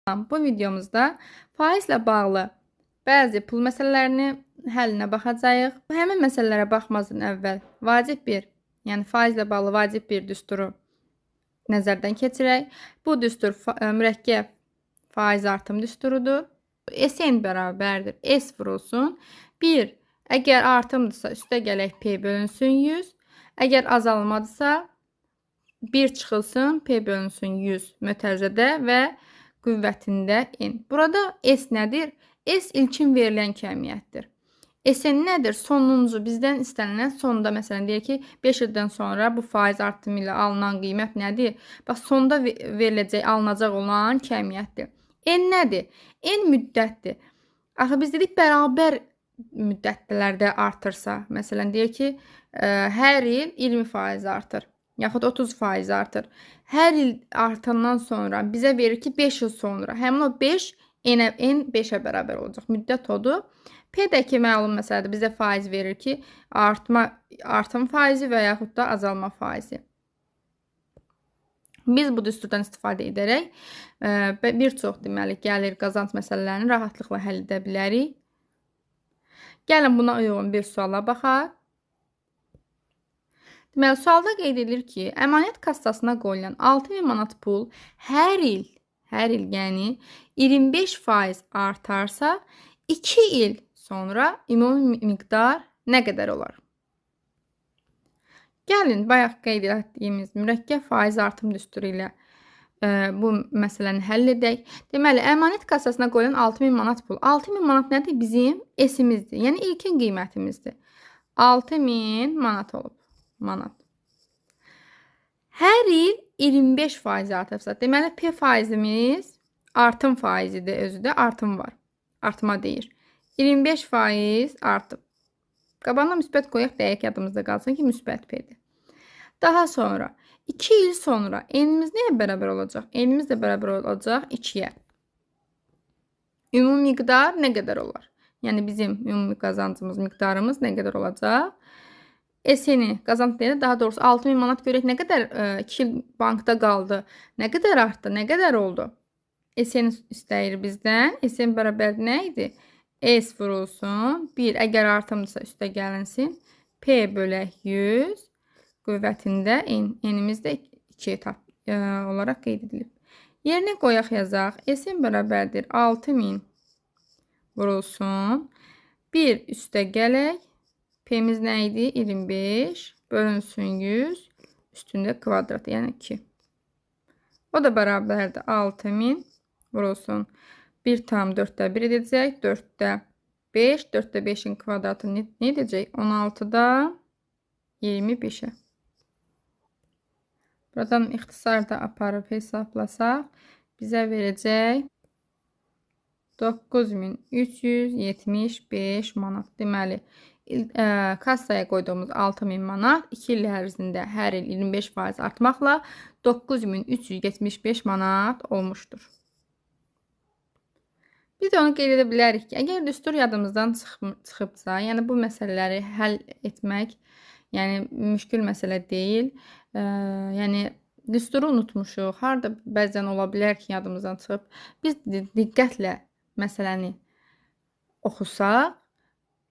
Bu videomuzda faizlə bağlı bəzi pul məsələlərini həllinə baxacağıq. Həmin məsələlərə baxmazdan əvvəl vacib bir, yəni faizlə bağlı vacib bir düsturu nəzərdən keçirək. Bu düstur mürəkkəb faiz artım düsturudur. SN bərabərdir. S vurulsun. 1. Əgər artımdırsa üstə gələk P bölünsün 100. Əgər azalmadırsa 1 çıxılsın P bölünsün 100 mötərizədə və qüvvətində n. Burada S nədir? S ilkin verilən kəmiyyətdir. SN nədir? Sonuncu bizdən istənilən sonda, məsələn, deyək ki, 5 ildən sonra bu faiz artımı ilə alınan qiymət nədir? Bax, sonda veriləcək, alınacaq olan kəmiyyətdir. N nədir? N müddətdir. Axı, biz dedik, bərabər müddətlərdə artırsa, məsələn, deyək ki, hər il 20% artır, yaxud 30% artır. Hər il artandan sonra bizə verir ki, 5 il sonra həmin o 5 n 5-ə bərabər olacaq. Müddət odur. P-dəki məlum məsələdir. Bizə faiz verir ki, artım faizi və yaxud da azalma faizi. Biz bu düsturdan istifadə edərək bir çox deməli gəlir qazanc məsələlərini rahatlıqla həll edə bilərik. Gəlin buna uyğun bir suala baxaq. Deməli, sualda qeyd edilir ki, əmanət kassasına qoyulan 6000 manat pul hər il, yəni 25% artarsa, 2 il sonra ümumi miqdar nə qədər olar? Gəlin, bayaq qeyd etdiyimiz mürəkkəb faiz artım düsturu ilə bu məsələni həll edək. Deməli, əmanət kassasına qoyulan 6000 manat pul. 6000 manat nədir? Bizim S-imizdir, yəni ilkin qiymətimizdir. 6000 manat olub. Manat. Hər il 25% artıbsa, deməli P faizimiz artım faizidir, özü də artım var. Artma deyir. 25% artıb. Qabağına müsbət qoyaq, dəqiq yadımızda qalsın ki, müsbət P-dir. Daha sonra 2 il sonra N-imiz nəyə bərabər olacaq? N-imiz də bərabər olacaq 2-yə. Ümumi miqdar nə qədər olar? Yəni bizim ümumi qazancımız, miqdarımız nə qədər olacaq? SN-i qazanc deyəndə, daha doğrusu 6000 manat görək nə qədər 2 il bankda qaldı, nə qədər artdı, nə qədər oldu? SN istəyir bizdən. SN bərabər nə idi? S vurulsun. 1, əgər artımdırsa üstə gəlinsin. P bölək 100 qüvvətində N-imiz də 2 olaraq qeyd edilib. Yerinə qoyaq yazaq. SN bərabərdir 6000 vurulsun. 1 üstə gələk. P-miz nə idi? 25 bölünsün 100 üstündə kvadrat, yəni 2. O da bərabərdir 6000 vurulsun. 1,4-də 1 edəcək. 4-də 5. 4-də 5-in kvadratı nə edəcək? 16-da 25-ə. Buradan ixtisar da aparıb hesablasaq, bizə verəcək 9375 manat. Deməli, kassaya qoyduğumuz 6000 manat 2 il ərzində hər il 25% artmaqla 9375 manat olmuşdur. Biz onu qeyd edə bilərik ki, əgər düstur yadımızdan çıxıbsa, yəni bu məsələləri həll etmək, yəni müşkül məsələ deyil. Yəni düsturu unutmuşuq, harada bəzən ola bilər ki, yadımızdan çıxıb. Biz diqqətlə məsələni oxusaq,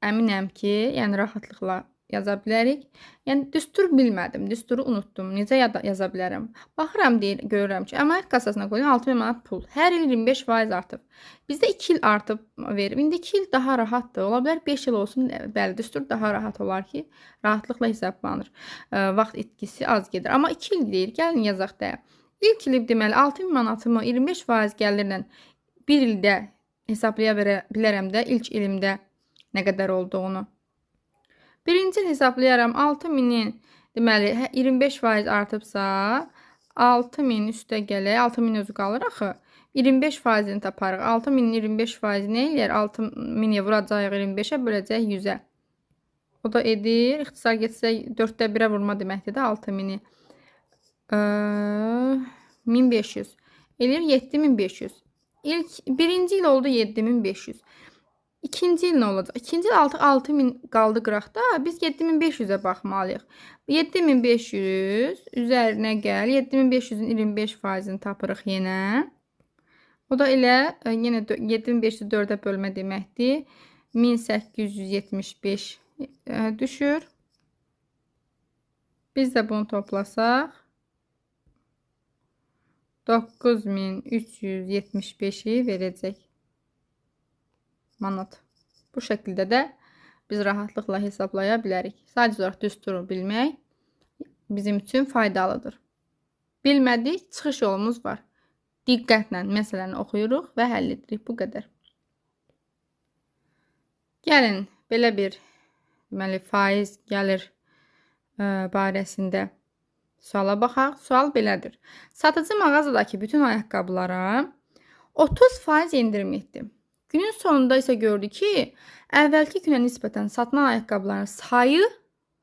əminəm ki, yəni rahatlıqla yaza bilərik. Yəni düstur bilmədim, düsturu unutdum. Necə yaza bilərəm? Baxıram, görürəm ki, əmanət kassasına qoyulan 6000 manat pul hər il 25% artıb. Bizdə 2 il artıb verir. İndi 2 il daha rahatdır. Ola bilər 5 il olsun. Bəli, düstur daha rahat olar ki, rahatlıqla hesablanır. Vaxt itkisi az gedir. Amma 2 il deyir. Gəlin yazaq da. İlk il deməli 6000 manatımı 25% gəlirlə bir ildə hesablaya bilərəm də ilk ilimdə nə qədər olduğunu. Birinci il hesaplayaram 6000-in deməli 25% artıbsa 6000 üstə gələk, 6000 özü qalır axı. 25%-ni taparıq. 6000-in 25%-i nə eləyər? 6000-i vuracaq 25-ə böləcək 100-ə. O da edir, ixtisar getsək 4-də 1-ə vurma deməkdir də 6000-i. 1500. Eləyir 7500. Birinci il oldu 7500. İkinci il nə olacaq? İkinci il 6000 qaldı qıraqda. Biz 7500-ə baxmalıyıq. 7500 üzərinə gəl. 7500-ün 25%-ni tapırıq yenə. O da elə yenə 7500-i 4-ə bölmə deməkdir. 1875 düşür. Biz də bunu toplasaq 9375-i verəcək manat. Bu şəkildə də biz rahatlıqla hesablaya bilərik. Sadəcə olaraq düsturu bilmək bizim üçün faydalıdır. Bilmədik, çıxış yolumuz var. Diqqətlə məsələni oxuyuruq və həll edirik. Bu qədər. Gəlin, belə bir faiz gəlir barəsində suala baxaq. Sual belədir. Satıcı mağazadakı bütün ayaqqabılara 30% endirim etdi. Günün sonunda isə gördü ki, əvvəlki günə nisbətən satılan ayaqqabıların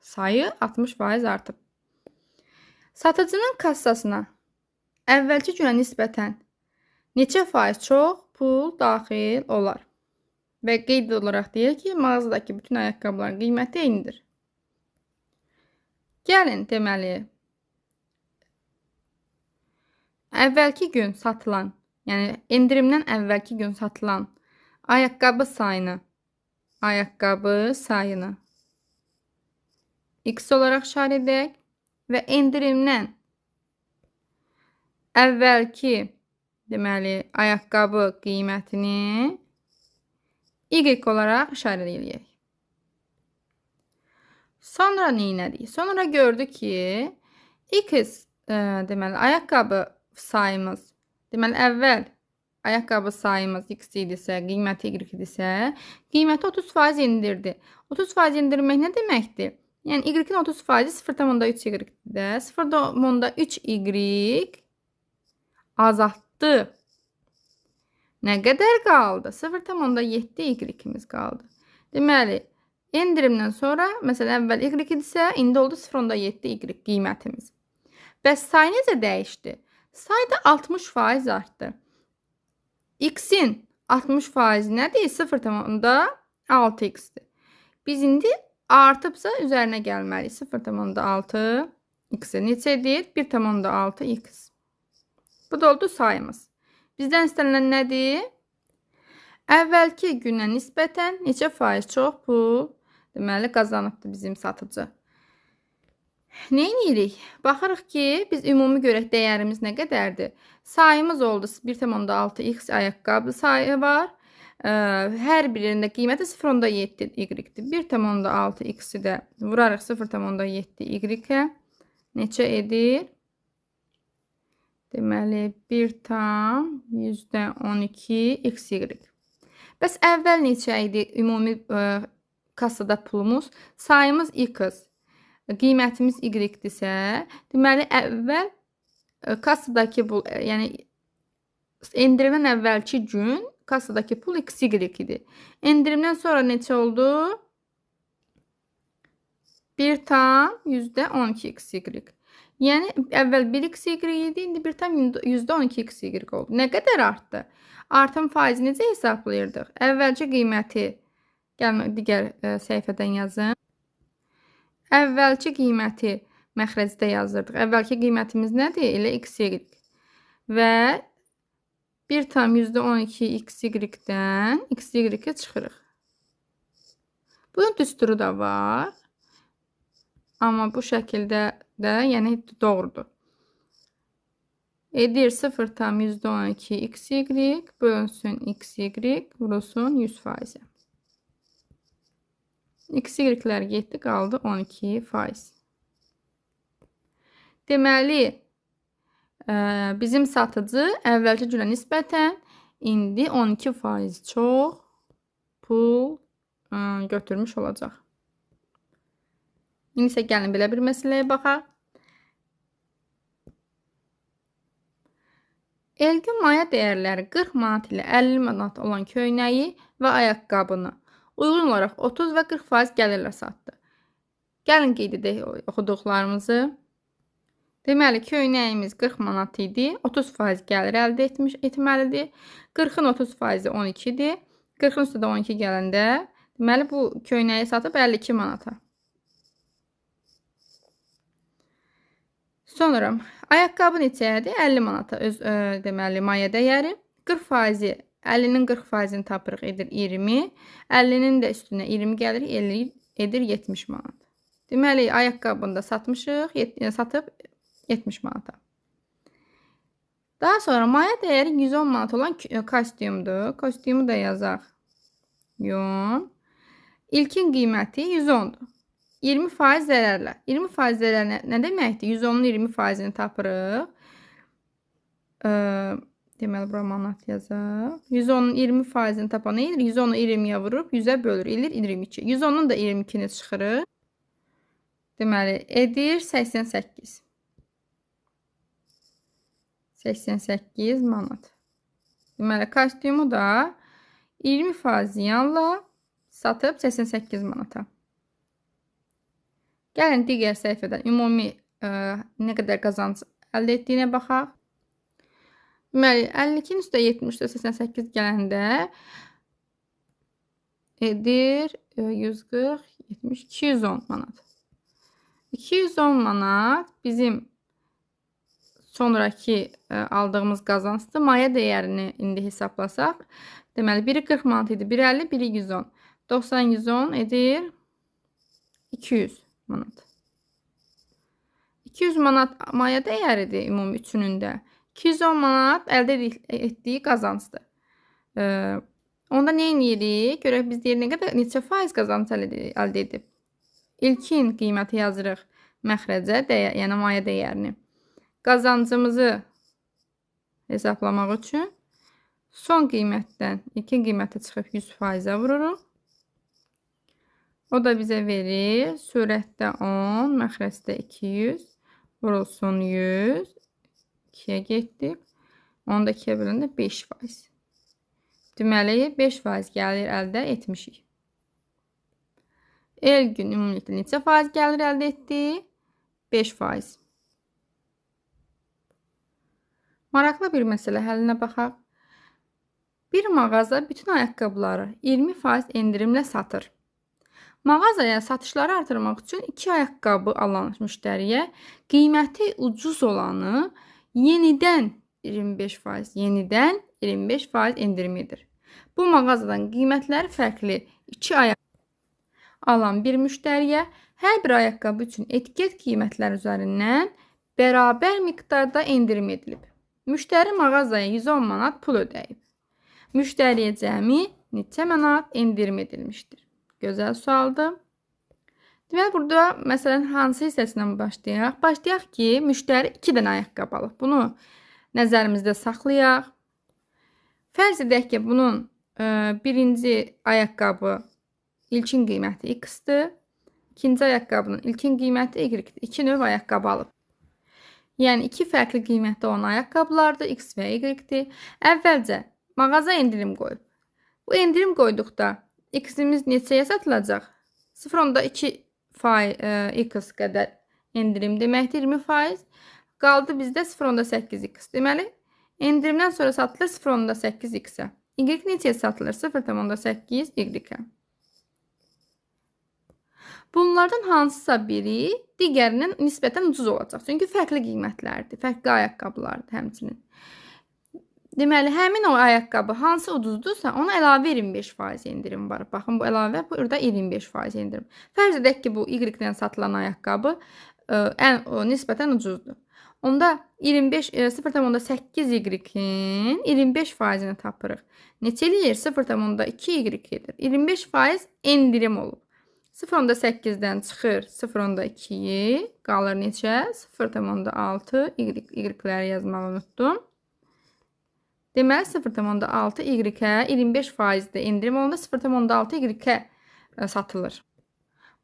sayı 60% artıb. Satıcının kassasına əvvəlki günə nisbətən neçə faiz çox pul daxil olar? Və qeyd olaraq deyir ki, mağazadakı bütün ayaqqabıların qiyməti eynidir. Gəlin, deməli, əvvəlki gün satılan, yəni endirimdən əvvəlki gün satılan ayaqqabı sayını x olaraq işarə edək və endirimdən əvvəlki, deməli, ayaqqabı qiymətini y olaraq işarə edək. Sonra neynədik? Sonra gördük ki, x, deməli, ayaqqabı sayımız, deməli, əvvəl ayaqqabı sayımız x idisə, qiyməti y idisə, qiyməti 30% indirdi. 30% indirmək nə deməkdir? Yəni, y-in 30%-i 0,3 y-dir. 0,3 y azaltdı. Nə qədər qaldı? 0,7 y-imiz qaldı. Deməli, endirimdən sonra, məsələn, əvvəl y idisə, indi oldu 0,7 y qiymətimiz. Bəs say necə dəyişdi? Say da 60% artdı. X-in 60% nədir? 0,6x-dir. Biz indi artıbsa üzərinə gəlməliyik. 0,6 x-i neçə edir? 1,6 x. Bu da oldu sayımız. Bizdən istənilən nədir? Əvvəlki günə nisbətən neçə faiz çox pul, deməli, qazanıbdır bizim satıcı. Nə edirik? Baxırıq ki, biz ümumi görək dəyərimiz nə qədərdir? Sayımız oldu 1,6x ayaqqabı sayı var. Hər birində qiyməti 0,7 y-dir. 1,6x-i də vurarıq 0,7 y-ə. Neçə edir? Deməli, 1,12 xy. Bəs əvvəl neçə idi ümumi kassada pulumuz? Sayımız x, qiymətimiz y-dirsə, deməli, əvvəl kassadakı pul, yəni endirimdən əvvəlki gün kassadakı pul xy idi. Endirimdən sonra neçə oldu? 1,12 xy. Yəni, əvvəl 1xy idi, indi 1,12 xy oldu. Nə qədər artdı? Artım faizi necə hesablayırdıq? Əvvəlki qiyməti, gəlin, digər səhifədən yazın. Əvvəlki qiyməti məxrəcdə yazırdıq. Əvvəlki qiymətimiz nədir? Elə xy. Və 1,12 xy-dən xy-ə çıxırıq. Bunun düsturu da var. Amma bu şəkildə də, yəni doğrudur. Edir 0,12 xy bölünsün xy vurulsun 100%. Xy-lər getdi, qaldı 12%. Deməli, bizim satıcı əvvəlki günə nisbətən indi 12% çox pul götürmüş olacaq. İndi isə gəlin belə bir məsələyə baxaq. Elgün maya dəyərləri 40 manat ilə 50 manat olan köynəyi və ayaqqabını uyğun olaraq 30 və 40% gəlirlə satdı. Gəlin qeyd edək oxuduqlarımızı. Deməli, köynəyimiz 40 manat idi, 30% gəlir əldə etməlidir. 40-ın 30%-i 12-dir. 40-ın üstə də 12 gələndə, deməli, bu köynəyi satıb 52 manata. Sonra ayaqqabı neçədir? 50 manata deməli maya dəyəri. 40%, 50-nin 40%-ni tapırıq edir 20. 50-nin də üstünə 20 gəlir, edir 70 manat. Deməli, ayaqqabını da satmışıq, satıb 70 manata. Daha sonra maya dəyəri 110 manat olan kostyumdur. Kostyumu da yazaq. İlkin qiyməti 110-dur. 20% zərərlə. 20% zərər nə deməkdir? 110-un 20%-ni tapırıq. Deməli, bura manat yazaq. 110-un 20%-ni tapan nə edir? 110-u 20-yə vurub 100-ə bölür. Edir 22. 110-un da 22-ni çıxırıq. Deməli, edir 88. 88 manat. Deməli, kostyumu da 20% ziyanla satıb 88 manata. Gəlin digər səhifədən ümumi nə qədər qazanc əldə etdiyinə baxaq. Deməli, 52-nin üstə 70-88 gələndə edir 140, 70, 210 manat. 210 manat bizim sonraki aldığımız qazancdır. Maya dəyərini indi hesablasaq. Deməli, biri 40 manat idi, biri 50, biri 110. 90, 110 edir 200 manat. 200 manat maya dəyəridir ümumi üçünün də. 210 manat əldə etdiyi qazancdır. Onda nə edirik? Görək biz deyir nə qədər neçə faiz qazanc əldə edib. İlkin qiyməti yazırıq məxrəcə, yəni maya dəyərini. Qazancımızı hesablamaq üçün son qiymətdən ilkin qiymətə çıxıb 100%-ə vururuq. O da bizə verir sürətdə 10, məxrəcdə 200, vurulsun 100, 2-yə getdik. Onu da 2-yə böləndə 5%. Deməli, 5% gəlir əldə etmişik. El gün ümumilikdə neçə faiz gəlir əldə etdi? 5%. Maraqlı bir məsələ həllinə baxaq. Bir mağaza bütün ayaqqabıları 20% endirimlə satır. Mağazaya satışları artırmaq üçün 2 ayaqqabı alan müştəriyə qiyməti ucuz olanı yenidən 25% endirim edir. Bu mağazadan qiymətləri fərqli 2 ayaqqabı alan bir müştəriyə hər bir ayaqqabı üçün etiket qiymətlər üzərindən bərabər miqdarda endirim edilib. Müştəri mağazaya 110 manat pul ödəyib. Müştəriyə cəmi neçə manat endirim edilmişdir? Gözəl sualdır. Deməli, burada məsələn hansı hissəsindən başlayaq? Başlayaq ki, müştəri 2 dənə ayaqqabı alıb. Bunu nəzərimizdə saxlayaq. Fərz edək ki, bunun birinci ayaqqabı ilkin qiyməti X-dir. İkinci ayaqqabının ilkin qiyməti Y-dir. 2 növ ayaqqabı alıb. Yəni, 2 fərqli qiymətdə olan ayaqqabılardır, X və Y-dir. Əvvəlcə mağaza endirim qoyub. Bu endirim qoyduqda X-imiz neçəyə satılacaq? 0.2 X qədər endirim deməkdir, 20%. Qaldı bizdə 0.8 X. Deməli, endirimdən sonra satılır 0.8 X-ə. Y neçəyə satılır? 0.8 Y-ə. Bunlardan hansısa biri digərindən nisbətən ucuz olacaq. Çünki fərqli qiymətlərdir, fərqli ayaqqabılardır həmçinin. Deməli, həmin o ayaqqabı hansı ucuzdursa, ona əlavə 25% endirim var. Baxın, bu əlavə burada 25% endirim. Fərz edək ki, bu Y-dən satılan ayaqqabı nisbətən ucuzdur. Onda 0.8 Y-in 25%-ni tapırıq. Neçə eləyir? 0.2 Y-dir. 25% endirim olub. 0.8-dən çıxır 0.2-yi, qalır neçə? 0.6 Y-ləri yazmağı unutdum. Deməli, 0.6 Y-ə 25%də endirim olanda 0.6 Y-ə satılır.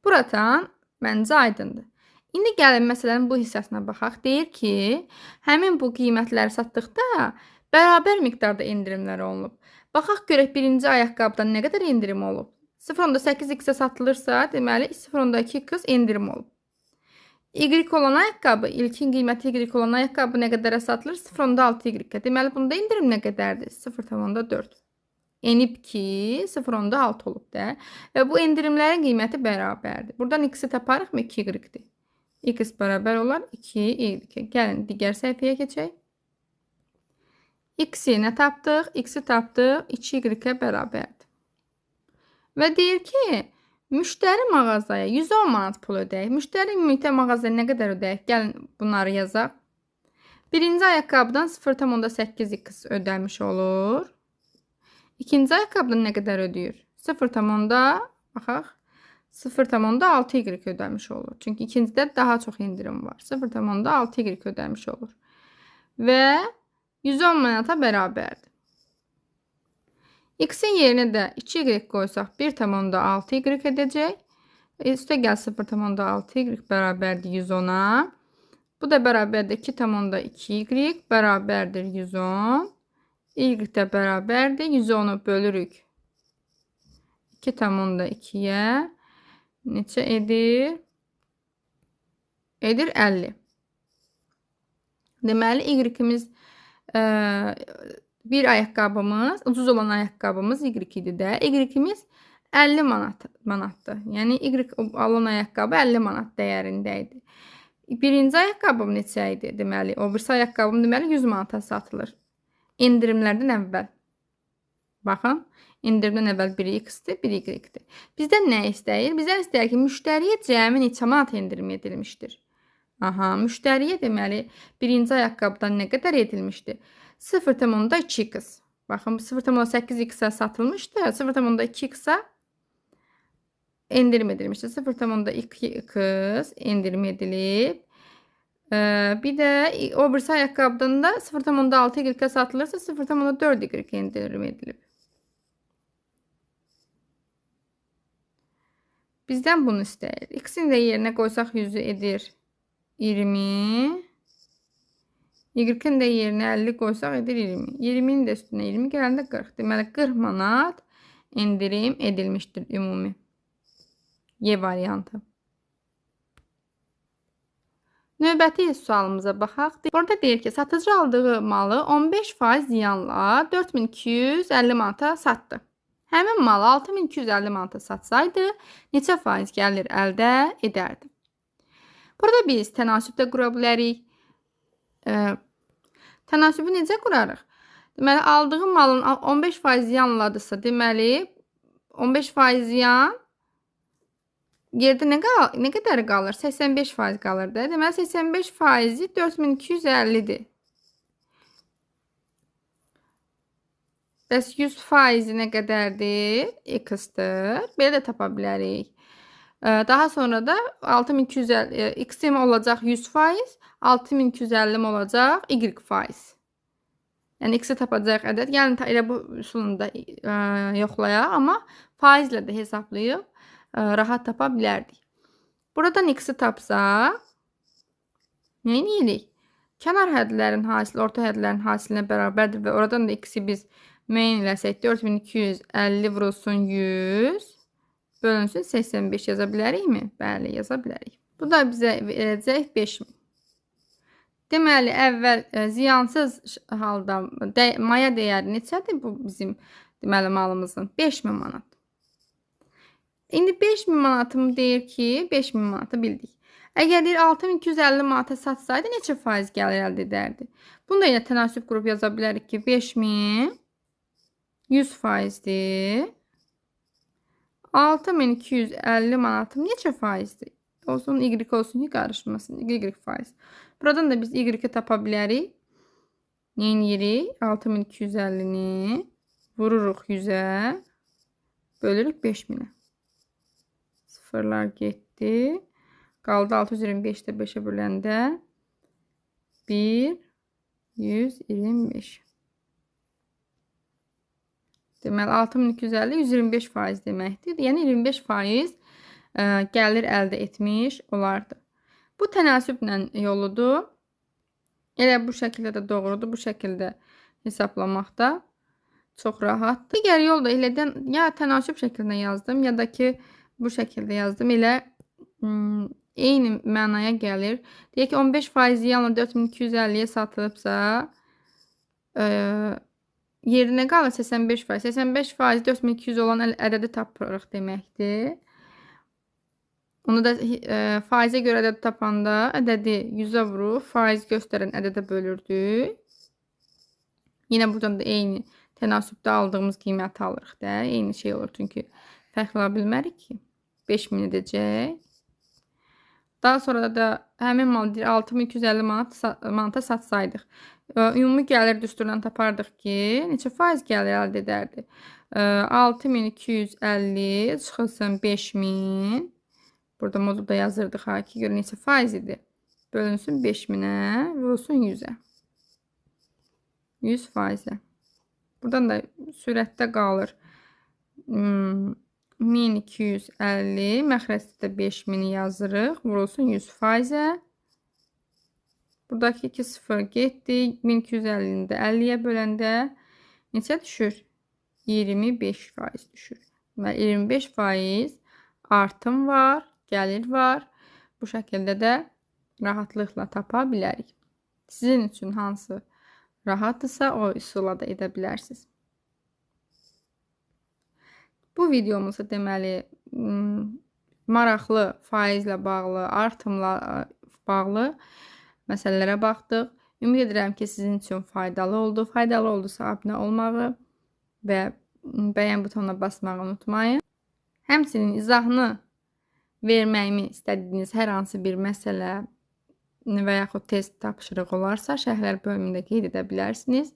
Buradan məncə aydındır. İndi gəlin məsələnin bu hissəsinə baxaq. Deyir ki, həmin bu qiymətləri satdıqda bərabər miqdarda endirimlər olunub. Baxaq görək birinci ayaqqabıdan nə qədər endirim olub. 0.8 X-ə satılırsa, deməli 0.2 X endirim olub. Y olan ayaqqabı, ilkin qiyməti Y olan ayaqqabı nə qədərə satılır? 0.6 Y-ə. Deməli, bunda endirim nə qədərdir? 0.4. Enib ki, 0.6 olub da. Və bu endirimlərin qiyməti bərabərdir. Buradan X-i taparıq mı? 2 Y-dir. X bərabər olar 2 Y-dir. Gəlin, digər səhifəyə keçək. X-i nə tapdıq? X-i tapdıq. 2y-ə bərabərdir. Və deyir ki, müştəri mağazaya 110 manat pul ödəyir. Müştəri ümumilikdə mağazaya nə qədər ödəyir? Gəlin bunları yazaq. Birinci ayaqqabıdan 0,8x ödəmiş olur. İkinci ayaqqabıdan nə qədər ödəyir? 0,6y ödəmiş olur. Çünki ikincidə daha çox indirim var. 0,6y ödəmiş olur. Və 110 manata bərabərdir. X-in yerinə də 2y qoysaq 1,6y edəcək. Üstə gəl 0,6y bərabərdir 110-a. Bu da bərabərdir 2,2y bərabərdir 110. Y də bərabərdir 110-u bölürük 2,2-yə. Neçə edir? Edir 50. Deməli, y-imiz bir ayaqqabımız, ucuz olan ayaqqabımız y idi də. Y-imiz 50 manatdır. Yəni, y alan ayaqqabı 50 manat dəyərində idi. Birinci ayaqqabım neçə idi? Deməli, o birisi ayaqqabım deməli 100 manata satılır. İndirimlərdən əvvəl. Baxın, indirimdən əvvəl biri x-dir, biri y-dir. Bizdən nə istəyir? Bizdən istəyir ki, müştəriyə cəmi neçə manat indirim edilmişdir? Aha, müştəriyə deməli, birinci ayaqqabıdan nə qədər edilmişdir? 0,2x. Baxın, 0,8x-ə satılmışdır, 0,2x-ə indirim edilmişdir. 0,2x indirim edilib. Bir də o birisi ayaqqabıdan da 0,6y satılırsa 0,4y indirim edilib. Bizdən bunu istəyir. X-in də yerinə qoysaq 100-ü edir 20. Y-in də yerinə 50 qoysaq edir 20. 20-nin də üstünə 20 gələndə 40. Deməli 40 manat indirim edilmişdir ümumi. Y variantı. Növbəti sualımıza baxaq. Burada deyir ki, satıcı aldığı malı 15% ziyanla 4250 manata satdı. Həmin malı 6250 manata satsaydı, neçə faiz gəlir əldə edərdi? Burada biz tənasüb də qura bilərik. Tənasübü necə qurarıq? Deməli, aldığı malın 15% ziyanladısa, deməli, 15% ziyan yerdə nə qədər qalır? 85% qalır da. Deməli, 85%-i 4250-dir. Bəs 100%-i nə qədərdir? X-dir. Belə də tapa bilərik. Daha sonra da 6250 X-im olacaq 100%, 6250 olacaq Y%. Yəni X-i tapacaq ədəd. Yəni elə bu üsulunda yoxlayaq, amma faizlə də hesablayıb rahat tapa bilərdik. Buradan X-i tapsaq, nə edirik? Kənar hədlərin hasili orta hədlərin hasilinə bərabərdir və oradan da X-i biz müəyyən eləsək 4250 vurulsun 100 bölünsün 85 yaza bilərikmi? Bəli, yaza bilərik. Bu da bizə verəcək 5000. Deməli, əvvəl ziyansız halda maya dəyəri neçədir bu bizim deməli malımızın? 5000 manat. İndi 5000 manatım deyir ki, 5000 manatı bildik. Əgər deyir 6250 manata satsaydı neçə faiz gəlir əldə edərdi? Bunu da yenə tənasüb qrup yaza bilərik ki, 5000 100%dir. 6250 manatım neçə faizdir? Olsun, Y olsun ki, qarışmasın. Y%. Buradan da biz Y tapa bilərik. Neyin yeri? 6250-ni vururuq 100-ə. Bölürük 5000-ə. Sıfırlar getdi. Qaldı 625-də 5-ə böləndə 125. Deməli, 6250 125% deməkdir. Yəni, 25% gəlir əldə etmiş olardı. Bu tənasüblə yoludur. Elə bu şəkildə də doğrudur. Bu şəkildə hesablamaqda çox rahatdır. Digər yol da elədən ya tənasüb şəklində yazdım, ya da ki, bu şəkildə yazdım. Elə eyni mənaya gəlir. Deyək ki, 15% ziyanla 4250-yə satılıbsa, yerinə qalır 85%. 85% 4200 olan ədədi tapırıq deməkdir. Onu da faizə görə ədədi tapanda ədədi 100-ə vurub faiz göstərən ədədə bölürdük. Yine buradan da eyni tənasübdə aldığımız qiyməti alırıq da. Eyni şey olur çünki fərqli ola bilmərik ki. 5000 edəcək. Daha sonra da həmin malı 6250 manata satsaydıq. Ümumi gəlir düsturundan tapardıq ki, neçə faiz gəlir əldə edərdi? 6250 çıxılsın 5000. Burada modulda yazırdıq ha ki, görə neçə faiz idi? Bölünsün 5000-ə, vurulsun 100-ə. 100 faizlə. Buradan da sürətdə qalır 1250, məxrəcdə də 5000-i yazırıq, vurulsun 100 faizə. Buradakı 2 sıfır getdi, 1250-ni də 50-yə böləndə neçə düşür? 25 faiz düşür. Və 25 faiz artım var, gəlir var. Bu şəkildə də rahatlıqla tapa bilərik. Sizin üçün hansı rahatdırsa o üsulla da edə bilərsiniz. Bu videomuzda deməli maraqlı faizlə bağlı, artımla bağlı məsələlərə baxdıq. Ümid edirəm ki, sizin üçün faydalı oldu. Faydalı oldusa abunə olmağı və bəyən butonuna basmağı unutmayın. Həmçinin izahını verməyimi istədiyiniz hər hansı bir məsələ və yaxud test tapşırıq olarsa şərhlər bölümündə qeyd edə bilərsiniz.